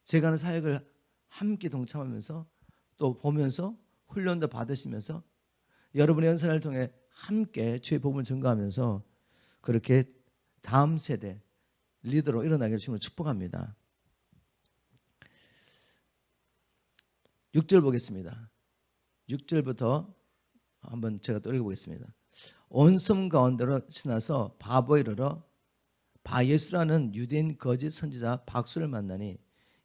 제가 하는 사역을 함께 동참하면서 또 보면서 훈련도 받으시면서 여러분의 연산을 통해 함께 주의 복음을 증거하면서 그렇게 다음 세대 리더로 일어나기를 주님을 축복합니다. 6절 보겠습니다. 6절부터 한번 제가 또 읽어보겠습니다. 온 섬 가운데로 지나서 바보에 이르러 바예수라는 유대인 거짓 선지자 박수를 만나니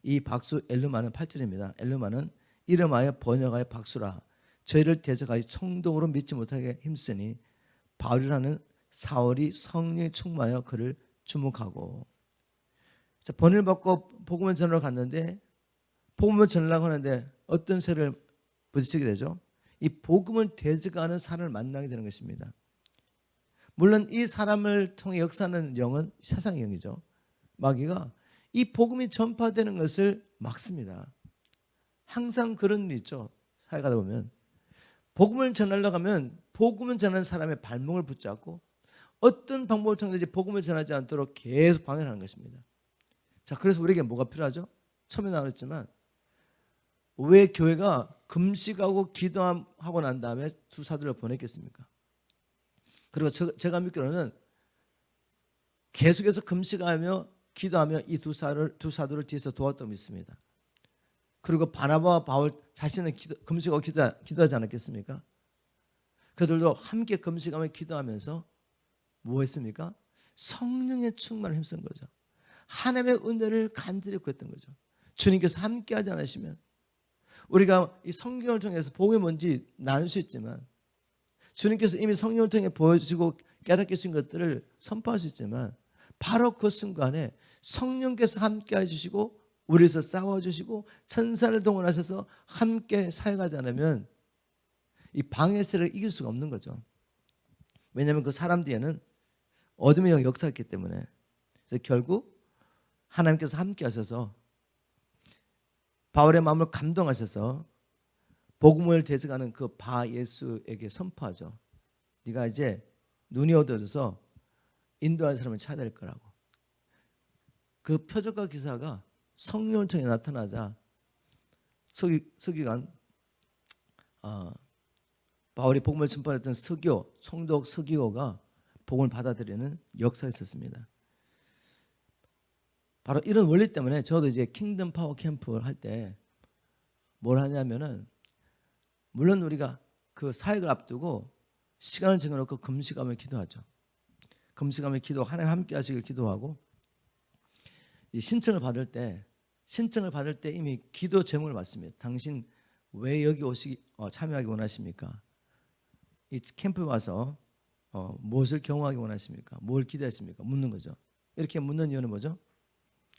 이 박수 엘르마는 8절입니다. 엘르마는 이름하여 번역하여 박수라 저희를 대적하여 총동으로 믿지 못하게 힘쓰니 바울이라는 사울이 성령에 충만하여 그를 주목하고 번을 받고 복음을 전하러 갔는데 복음을 전하려고 하는데 어떤 세를 부딪히게 되죠. 이 복음을 대적하는 사람을 만나게 되는 것입니다. 물론 이 사람을 통해 역사하는 영은 세상의 영이죠. 마귀가 이 복음이 전파되는 것을 막습니다. 항상 그런 일 있죠. 사역하다 보면 복음을 전하려고 하면 복음을 전하는 사람의 발목을 붙잡고 어떤 방법을 통해서 복음을 전하지 않도록 계속 방해하는 것입니다. 자, 그래서 우리에게 뭐가 필요하죠? 처음에 나왔지만 왜 교회가 금식하고 기도하고 난 다음에 두 사도를 보냈겠습니까? 그리고 제가 믿기로는 계속해서 금식하며 기도하며 이 두 사도를 뒤에서 도왔다고 믿습니다. 그리고 바나바와 바울 자신은 금식하고 기도하지 않았겠습니까? 그들도 함께 금식하며 기도하면서 뭐 했습니까? 성령의 충만을 힘쓴 거죠. 하나님의 은혜를 간절히 구했던 거죠. 주님께서 함께하지 않으시면 우리가 이 성경을 통해서 복음이 뭔지 나눌 수 있지만, 주님께서 이미 성경을 통해 보여주시고 깨닫게 하신 것들을 선포할 수 있지만, 바로 그 순간에 성령께서 함께 해주시고 우리에서 싸워주시고 천사를 동원하셔서 함께 사역하지 않으면 이 방해 세력을 이길 수가 없는 거죠. 왜냐하면 그 사람 뒤에는 어둠의 영이 역사했기 때문에. 그래서 결국 하나님께서 함께 하셔서 바울의 마음을 감동하셔서 복음을 대적하는 그 바 예수에게 선포하죠. 네가 이제 눈이 어두워져서 인도할 사람을 찾아야 될 거라고. 그 표적과 기사가 성령을 통해 나타나자 서기관 바울이 복음을 전파했던 서기오, 총독 서기오가 복음을 받아들이는 역사가 있었습니다. 바로 이런 원리 때문에 저도 이제 킹덤 파워 캠프를 할 때 뭘 하냐면은, 물론 우리가 그 사역을 앞두고 시간을 정해놓고 금식하며 기도하죠. 금식하며 기도, 하나님 함께 하시길 기도하고, 이 신청을 받을 때 이미 기도 제목을 받습니다. 당신 왜 여기 참여하기 원하십니까? 이 캠프에 와서 무엇을 경험하기 원하십니까? 뭘 기대하십니까? 묻는 거죠. 이렇게 묻는 이유는 뭐죠?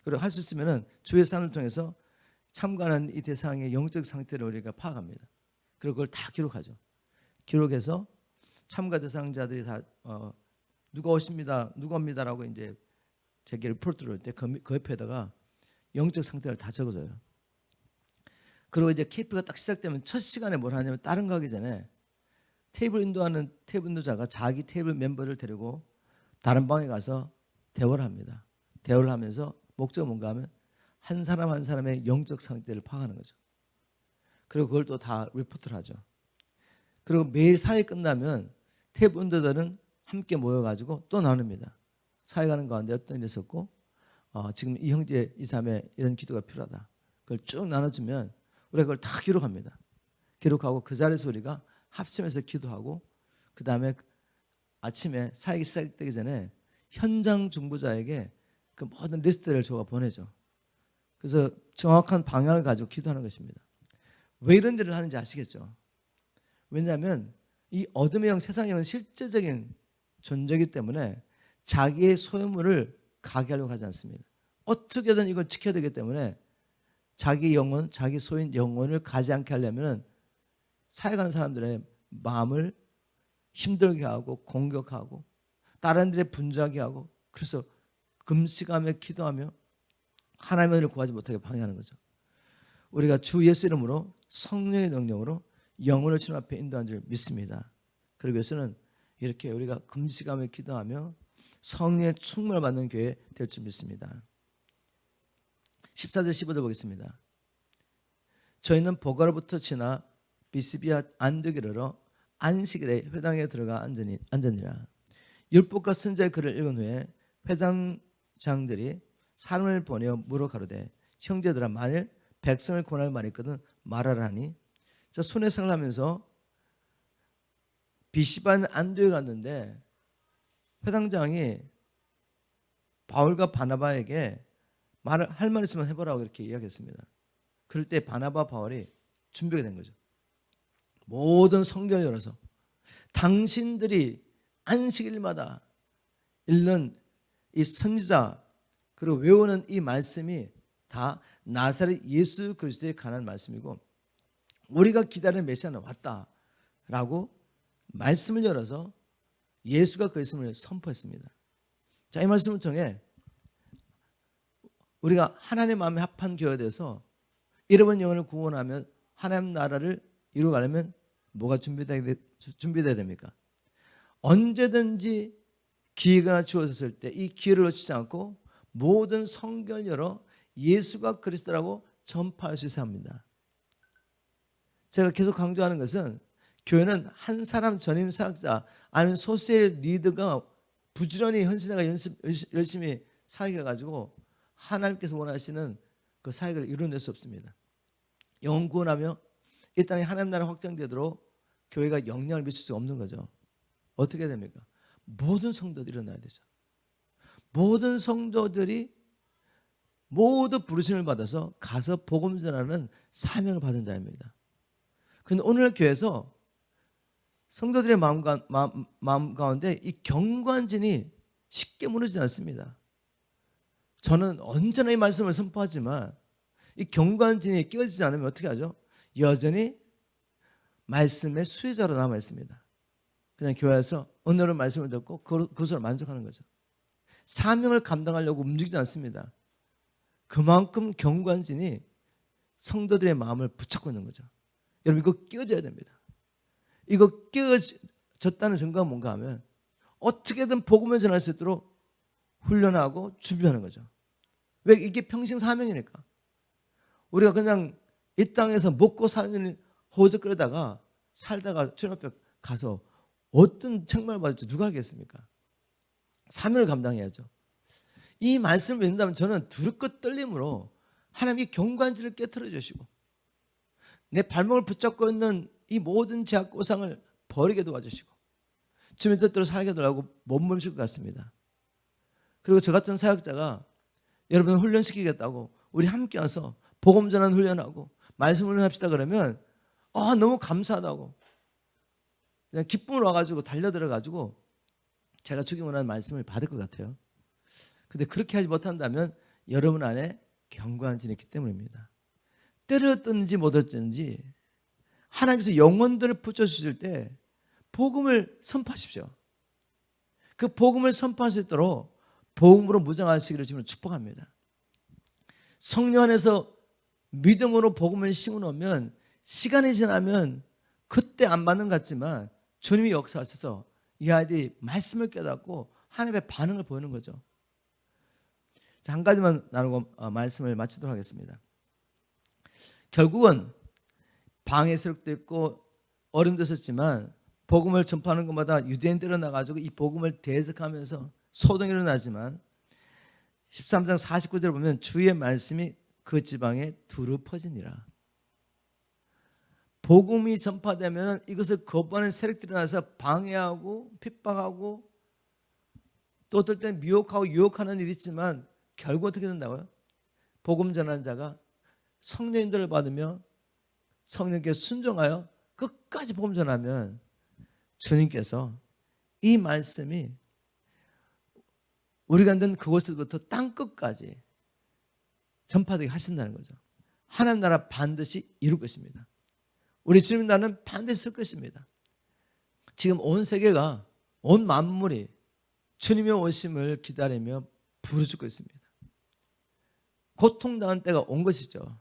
그리고 할 수 있으면은 주의 삶을 통해서 참관한 이 대상의 영적 상태를 우리가 파악합니다. 그리고 그걸 다 기록하죠. 기록해서 참가 대상자들이 다 누가 오십니다, 누가 옵니다라고 이제 제게 리포트를 할 때 그 옆에다가 영적 상태를 다 적어줘요. 그리고 이제 캠프가 딱 시작되면 첫 시간에 뭘 하냐면, 다른 거 하기 전에 테이블 인도하는 테이블 인도자가 자기 테이블 멤버를 데리고 다른 방에 가서 대화를 합니다. 대화를 하면서 목적은 뭔가 하면 한 사람 한 사람의 영적 상태를 파악하는 거죠. 그리고 그걸 또 다 리포트를 하죠. 그리고 매일 사회 끝나면 테이블 인도자들은 함께 모여가지고 또 나눕니다. 사회가는 가운데 어떤 일이 있었고 지금 이 형제 이 삶에 이런 기도가 필요하다. 그걸 쭉 나눠주면 우리가 그걸 다 기록합니다. 기록하고 그 자리에서 우리가 합심해서 기도하고, 그 다음에 아침에 사역이 시작되기 전에 현장 중보자에게 그 모든 리스트를 저가 보내죠. 그래서 정확한 방향을 가지고 기도하는 것입니다. 왜 이런 일을 하는지 아시겠죠? 왜냐하면 이 어둠의 영, 세상의 영은 실제적인 존재이기 때문에 자기의 소유물을 가게하려고 하지 않습니다. 어떻게든 이걸 지켜야 되기 때문에 자기 영혼, 자기 소유인 영혼을 가지 않게 하려면 사역하는 사람들의 마음을 힘들게 하고 공격하고 다른 들의 분주하게 하고, 그래서 금식하며 기도하며 하나님의 은혜를 구하지 못하게 방해하는 거죠. 우리가 주 예수 이름으로 성령의 능력으로 영혼을 주님 앞에 인도한 줄 믿습니다. 그러기 위해서는 이렇게 우리가 금식하며 기도하며 성령의 충만을 받는 교회 될 줄 믿습니다. 14절 15절 보겠습니다. 저희는 보가로부터 지나 비스비아 안디오키로 안식일에 회당에 들어가 앉으니라. 율법과 선지자의 글을 읽은 후에 회당장들이 사람을 보내어 물어 가로되, 형제들아, 만일 백성을 권할 말이 있거든 말하라 하니, 저 순회상을 하면서 비시반 안디오에 갔는데 회당장이 바울과 바나바에게 할 말 있으면 해보라고 이렇게 이야기했습니다. 그럴 때 바나바 바울이 준비가 된 거죠. 모든 성경을 열어서 당신들이 안식일마다 읽는 이 선지자 그리고 외우는 이 말씀이 다 나사렛 예수 그리스도에 관한 말씀이고 우리가 기다리는 메시아는 왔다라고 말씀을 열어서 예수가 그리스도를 선포했습니다. 자, 이 말씀을 통해 우리가 하나님 마음에 합한 교회에 대해서 잃어버린 영혼을 구원하면 하나님 나라를 이루어가려면 뭐가 준비돼야 됩니까? 언제든지 기회가 주어졌을 때 이 기회를 놓치지 않고 모든 성경을 열어 예수가 그리스도라고 전파할 수 있어야 합니다. 제가 계속 강조하는 것은 교회는 한 사람 전임 사역자 아니면 소수의 리더가 부지런히 헌신해가 열심히 사역해가지고 하나님께서 원하시는 그 사역을 이뤄낼 수 없습니다. 영혼 구원하며 이 땅에 하나님 나라 확장되도록 교회가 영향을 미칠 수 없는 거죠. 어떻게 됩니까? 모든 성도들이 일어나야 되죠. 모든 성도들이 모두 부르심을 받아서 가서 복음 전하는 사명을 받은 자입니다. 근데 오늘 교회에서 성도들의 마음 가운데 이 경관진이 쉽게 무너지지 않습니다. 저는 언제나 이 말씀을 선포하지만 이 경관진이 끼어지지 않으면 어떻게 하죠? 여전히 말씀의 수혜자로 남아 있습니다. 그냥 교회에서 오늘은 말씀을 듣고 그것으로 만족하는 거죠. 사명을 감당하려고 움직이지 않습니다. 그만큼 경관진이 성도들의 마음을 붙잡고 있는 거죠. 여러분 이거 끼워져야 됩니다. 이거 끼워졌다는 증거가 뭔가 하면 어떻게든 복음을 전할 수 있도록 훈련하고 준비하는 거죠. 왜? 이게 평생 사명이니까. 우리가 그냥 이 땅에서 먹고 사는 호적거리다가 살다가 주님 앞에 가서 어떤 책망을 받을지 누가 알겠습니까? 사명을 감당해야죠. 이 말씀을 믿는다면 저는 두렵고 떨림으로 하나님이 경관지를 깨트려 주시고 내 발목을 붙잡고 있는 이 모든 죄악 고상을 버리게 도와주시고 주님의 뜻대로 살게 하려고 몸부림칠 것 같습니다. 그리고 저 같은 사역자가 여러분을 훈련시키겠다고 우리 함께 와서 복음 전환 훈련하고 말씀 훈련합시다 그러면 너무 감사하다고 그냥 기쁨으로 와가지고 달려들어가지고 제가 주기 원하는 말씀을 받을 것 같아요. 근데 그렇게 하지 못한다면 여러분 안에 경관진이 있기 때문입니다. 때를 얻든지 못 얻든지 하나님께서 영혼들을 붙여주실 때 복음을 선포하십시오. 그 복음을 선포할 수 있도록 복음으로 무장하시기를 지금 축복합니다. 성령 안에서 믿음으로 복음을 심어놓으면 시간이 지나면 그때 안 맞는 것 같지만 주님이 역사하셔서 이 아이들이 말씀을 깨닫고 하나님의 반응을 보이는 거죠. 자, 한 가지만 나누고 말씀을 마치도록 하겠습니다. 결국은 방해 세력도 있고 어려움도 있었지만 복음을 전파하는 것마다 유대인들로 나가지고 이 복음을 대적하면서 소동이 일어나지만 13장 49절을 보면 주의 말씀이 그 지방에 두루 퍼지니라. 복음이 전파되면 이것을 거부하는 세력들이 나서 방해하고 핍박하고 또 어떨 때는 미혹하고 유혹하는 일이 있지만 결국 어떻게 된다고요? 복음 전하는 자가 성령 인도를 받으며 성령께 순종하여 끝까지 복음 전하면 주님께서 이 말씀이 우리가 있는 그곳에서부터 땅끝까지 전파되게 하신다는 거죠. 하나님 나라 반드시 이룰 것입니다. 우리 주님 나라는 반드시 쓸 것입니다. 지금 온 세계가 온 만물이 주님의 오심을 기다리며 부르짖고 있습니다. 고통당한 때가 온 것이죠.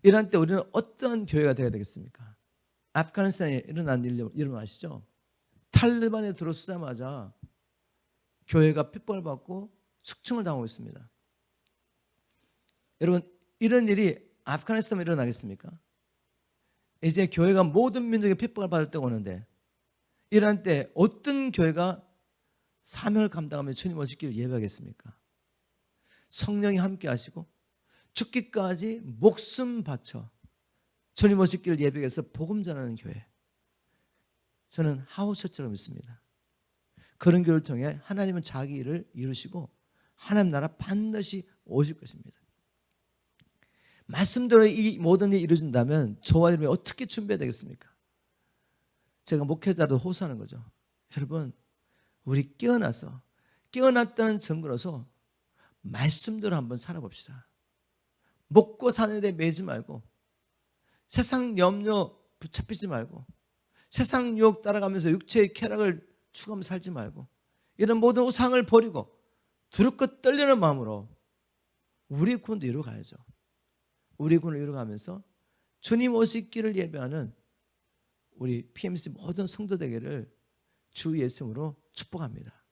이런 때 우리는 어떠한 교회가 되어야 되겠습니까? 아프가니스탄에 일어난 일 여러분 아시죠? 탈리반에 들어서자마자 교회가 핍박을 받고 숙청을 당하고 있습니다. 여러분 이런 일이 아프가니스탄에 일어나겠습니까? 이제 교회가 모든 민족의 핍박을 받을 때가 오는데 이런 때 어떤 교회가 사명을 감당하며 주님 오시기를 예배하겠습니까? 성령이 함께 하시고 죽기까지 목숨 바쳐 주님 오시기를 예배해서 복음 전하는 교회, 저는 하우처처럼 믿습니다. 그런 교회를 통해 하나님은 자기 일을 이루시고 하나님 나라 반드시 오실 것입니다. 말씀대로 이 모든 일이 이루어진다면 저와 여러분이 어떻게 준비해야 되겠습니까? 제가 목회자로 호소하는 거죠. 여러분 우리 깨어났다는 증거로서 말씀대로 한번 살아봅시다. 먹고 사는 데 매지 말고 세상 염려 붙잡히지 말고 세상 유혹 따라가면서 육체의 쾌락을 추구하며 살지 말고 이런 모든 우상을 버리고 두렵고 떨리는 마음으로 우리 군도 이루어가야죠. 우리 군을 이루어가면서 주님 오시기를 예배하는 우리 PMC 모든 성도 되기를 주 예수님으로 축복합니다.